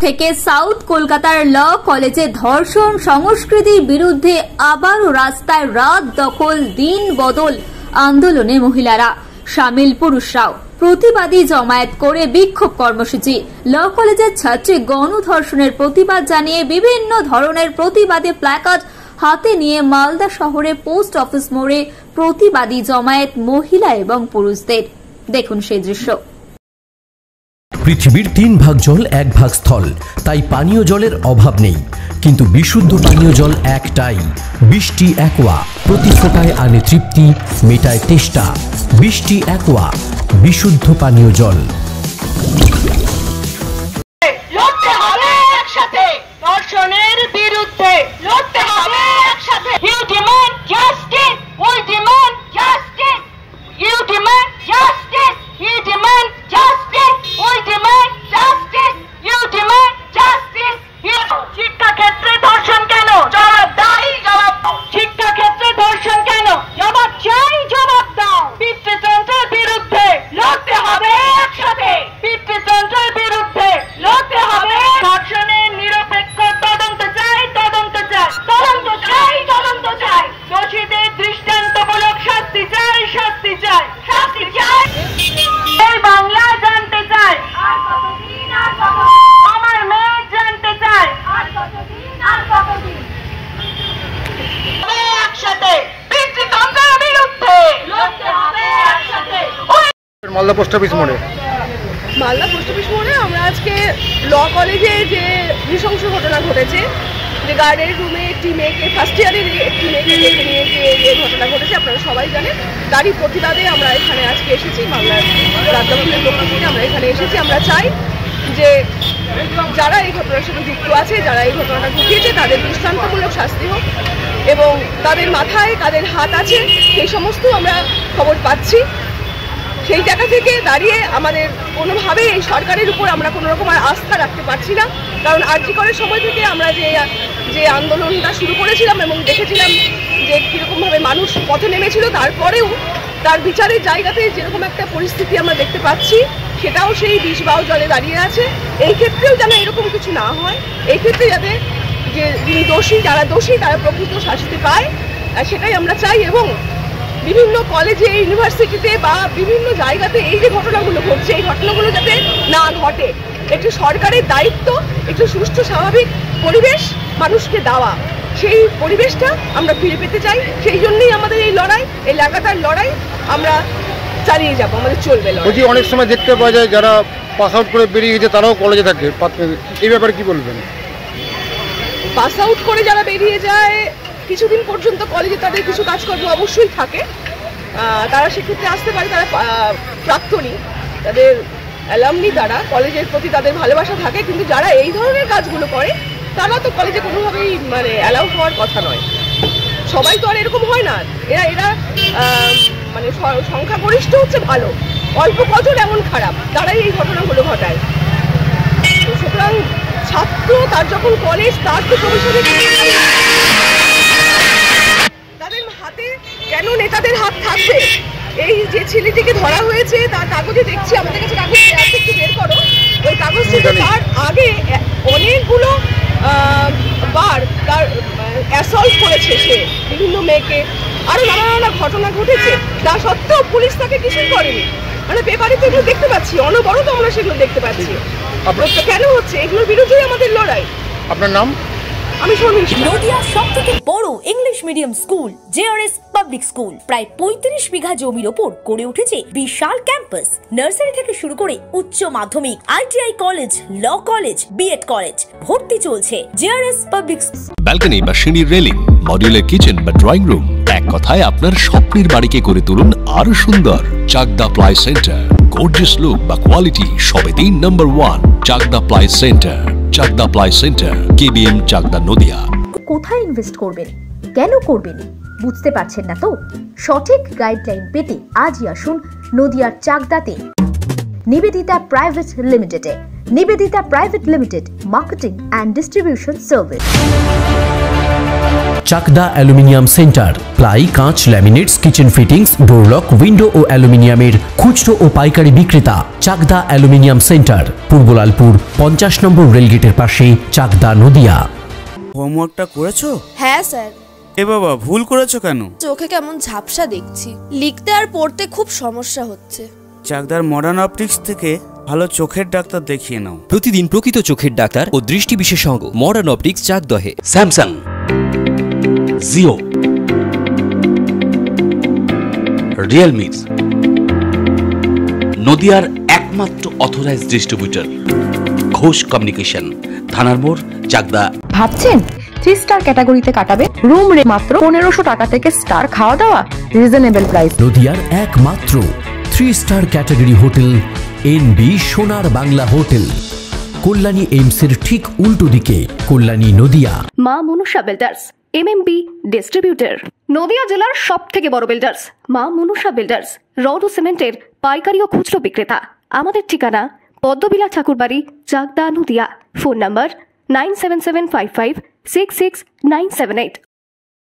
থেকে সাউথ কলকাতার ল কলেজে ধর্ষণ সংস্কৃতির বিরুদ্ধে আবারও রাস্তায় রাত দখল দিন বদল আন্দোলনে মহিলারা, শামিল পুরুষরাও। প্রতিবাদী জমায়েত করে বিক্ষোভ কর্মসূচি। ল কলেজের ছাত্রী গণধর্ষণের প্রতিবাদ জানিয়ে বিভিন্ন ধরনের প্রতিবাদী প্ল্যাকার্ড হাতে নিয়ে মালদা শহরে পোস্ট অফিস মোড়ে প্রতিবাদী জমায়েত মহিলা এবং পুরুষদের। দেখুন সেই দৃশ্য। পৃথিবীর 3 ভাগ জল 1 ভাগ স্থল, তাই পানীয় জলের অভাব নেই, কিন্তু বিশুদ্ধ পানীয় জল একটাই, বৃষ্টি অ্যাকোয়া। প্রতি ফোঁটায় আনে তৃপ্তি, মেটায় তেষ্টা। বৃষ্টি অ্যাকোয়া, বিশুদ্ধ পানীয় জল। লড়তে হবে একসাথে, ধর্ষণের বিরুদ্ধে লড়তে হবে একসাথে। You demand justice, we demand justice. You demand justice, you demand justice, we demand justice. You demand justice. শিক্ষা ক্ষেত্রে ধর্ষণ কেন? জবাব দাও, জবাব দাও। শিক্ষা ক্ষেত্রে ধর্ষণ কেন? জবাব চাই, জবাব দাও। পিতৃতন্ত্রের বিরুদ্ধে লড়তে হবে একসাথে, পিতৃতন্ত্রের বিরুদ্ধে লড়তে হবে। ধর্ষণের নিরপেক্ষ তদন্ত চাই, তদন্ত চাই, তদন্ত চাই, তদন্ত চাই। দোষীদের দৃষ্টান্তমূলক শাস্তি চাই, শাস্তি চাই, শাস্তি চাই। এই বাংলা জানতে চাই, আর কতদিন, আর কতদিন। আমার মেয়ে জানতে চাই, আর কতদিন, আর কতদিন। একসাথে পিতৃতন্ত্রের বিরুদ্ধে লড়তে হবে একসাথে। মালদা পোস্ট অফিস মোড়ে আমরা আজকে ল কলেজে যে নৃশংস ঘটনা ঘটেছে, যে গার্ডের রুমে একটি মেয়েকে, ফার্স্ট ইয়ারের একটি মেয়েকে ডেকে নিয়ে যে ঘটনা ঘটেছে, আপনারা সবাই জানেন। তারই প্রতিবাদে আমরা এখানে আজকে এসেছি, বাংলার রাজ্যপালের পক্ষ থেকে আমরা এখানে এসেছি। আমরা চাই যে যারা এই ঘটনার সাথে যুক্ত আছে, যারা এই ঘটনাটা ঘটিয়েছে, তাদের দৃষ্টান্তমূলক শাস্তি হোক, এবং তাদের মাথায় কাদের হাত আছে সেই সমস্ত আমরা খবর পাচ্ছি। সেই জায়গা থেকে দাঁড়িয়ে আমাদের কোনোভাবেই এই সরকারের উপর আমরা কোনো রকম আর আস্থা রাখতে পারছি না। কারণ আরজি করের সময় থেকে আমরা যে আন্দোলনটা শুরু করেছিলাম এবং দেখেছিলাম যে কীরকমভাবে মানুষ পথে নেমেছিল, তারপরেও তার বিচারের জায়গাতে যেরকম একটা পরিস্থিতি আমরা দেখতে পাচ্ছি, সেটাও সেই বিষবাও জলে দাঁড়িয়ে আছে। এই ক্ষেত্রেও যেন এরকম কিছু না হয়, এই ক্ষেত্রে যাতে যে যিনি দোষী, যারা দোষী তারা প্রকৃত শাস্তি পায়, সেটাই আমরা চাই। এবং বিভিন্ন কলেজে, ইউনিভার্সিটিতে বা বিভিন্ন জায়গাতে এই যে ঘটনাগুলো ঘটছে, এই ঘটনাগুলো যাতে না ঘটে। একটু সরকারের দায়িত্ব একটু সুষ্ঠু স্বাভাবিক পরিবেশ মানুষকে দেওয়া, সেই পরিবেশটা আমরা ফিরে পেতে চাই। সেই জন্যই আমাদের এই লড়াই, এই লাগাতার লড়াই আমরা চালিয়ে যাবো, আমাদের চলবে লড়াই। অনেক সময় দেখতে পাওয়া যায় যারা পাস আউট করে বেরিয়ে গেছে তারাও কলেজে থাকে, এই ব্যাপারে কি বলবেন? পাস আউট করে যারা বেরিয়ে যায়, কিছুদিন পর্যন্ত কলেজে তাদের কিছু কাজকর্ম অবশ্যই থাকে, তারা সেক্ষেত্রে আসতে পারে, তারা প্রাক্তনী, তাদের অ্যালামনি, তারা কলেজের প্রতি তাদের ভালোবাসা থাকে। কিন্তু যারা এই ধরনের কাজগুলো করে তারা তো কলেজে কোনোভাবেই অ্যালাউ হওয়ার কথা নয়। সবাই তো আর এরকম হয় না, এরা সংখ্যাগরিষ্ঠ হচ্ছে ভালো, অল্প কজন এমন খারাপ, তারাই এই ঘটনাগুলো ঘটায়। সুতরাং ছাত্র, তার যখন কলেজ, তার তো ভবিষ্যতে তাদের হাতে কেন নেতাদের হাত থাকবে? এই যে ছেলেটিকে ধরা হয়েছে তার কাগজে দেখছি, আমাদের কাছে কাগজ আছে, একটু বের করো ওই কাগজ থেকে। তার আগে অনেকগুলো বার তার অ্যাসল্ট করেছে সে, বিভিন্ন মেয়েকে, আরো নানা ঘটনা ঘটেছে। তা সত্ত্বেও পুলিশ তাকে কিছুই করেনি। পেপারে তো এগুলো দেখতে পাচ্ছি, অনবরত আমরা সেগুলো দেখতে পাচ্ছি। কেন হচ্ছে? এগুলোর বিরুদ্ধেই আমাদের লড়াই। আপনার নাম? আমি শর্মিষ্ঠা। নদিয়ার সবথেকে বড় English medium school JRS public school প্রায় 35 বিঘা জমির ওপর গড়ে উঠেছে বিশাল ক্যাম্পাস। নার্সারি থেকে শুরু করে উচ্চ মাধ্যমিক, ITI college, law college, BEd college, ভর্তি চলছে জেআরএস পাবলিক। ব্যালকনি বা সিঁড়ির রেলিং, মডিউলার কিচেন বা ড্রয়িং রুম, এক কথায় আপনার স্বপ্নের বাড়িকে করে তুলুন আরো সুন্দর। Chakdah ply centre, gorgeous look বা কোয়ালিটি সবে 3 নম্বর 1 Chakdah ply centre. Chakdah ply centre, KBM, Chakdah, Nadia. কোথায় ইনভেস্ট করবেন, কেন করবেন বুঝতে পারছেন না তো? সঠিক গাইডলাইন পেতে আজই আসুন নদিয়ার চাকদাতে নিবেদিতা প্রাইভেট লিমিটেডে। Nivedita Private Limited, Marketing and Distribution Service. Chakdah aluminium centre, ply, কাঁচ, laminates, kitchen fittings, door lock, window ও অ্যালুমিনিয়ামের খুচরো ও পাইকারি বিক্রেতা। Chakdah aluminium centre, Purba Lalpur 50 number রেলগেটের পাশে, চাকদা, নদিয়া। হোমওয়ার্কটা করেছো? হ্যাঁ স্যার। এ বাবা, ভুল করেছো কেন? চোখে কেমন ঝাপসা দেখছি, লিখতে আর পড়তে খুব সমস্যা হচ্ছে। চাকদার মডার্ন অপটিক্স থেকে ভালো চোখের ডাক্তার দেখিয়ে নাও। প্রতিদিন প্রকৃত চোখের ডাক্তার ও দৃষ্টি বিশেষজ্ঞ মডার্ন অপটিক্স, চাকদহে। স্যামসাং, জিও, রিয়েলমি, নদিয়ার একমাত্র অথরাইজড ডিস্ট্রিবিউটর ঘোষ কমিউনিকেশন, থানার মোড়, চাকদা। ভাবছেন 3 স্টার ক্যাটাগরিতে কাটাবে? রুম রে মাত্র 1500 টাকা থেকে স্টার, খাওয়া দাওয়া রিজনেবল প্রাইস। নদিয়ার একমাত্র 3 স্টার ক্যাটাগরি হোটেল এনবি সোনার বাংলা হোটেল, কল্যাণী এইমসের ঠিক উল্টো দিকে, কল্যাণী, নদিয়া। মা Manasa builders, MMB distributor, Nadia জেলার সবথেকে বড় বিল্ডার্স। মা মনসা বিল্ডার্স রড ও সিমেন্টের পাইকারি ও খুচরো বিক্রেতা। আমাদের ঠিকানা পদ্মবিলা ঠাকুরবাড়ি, চাকদা, নদিয়া। Phone number 9775566978।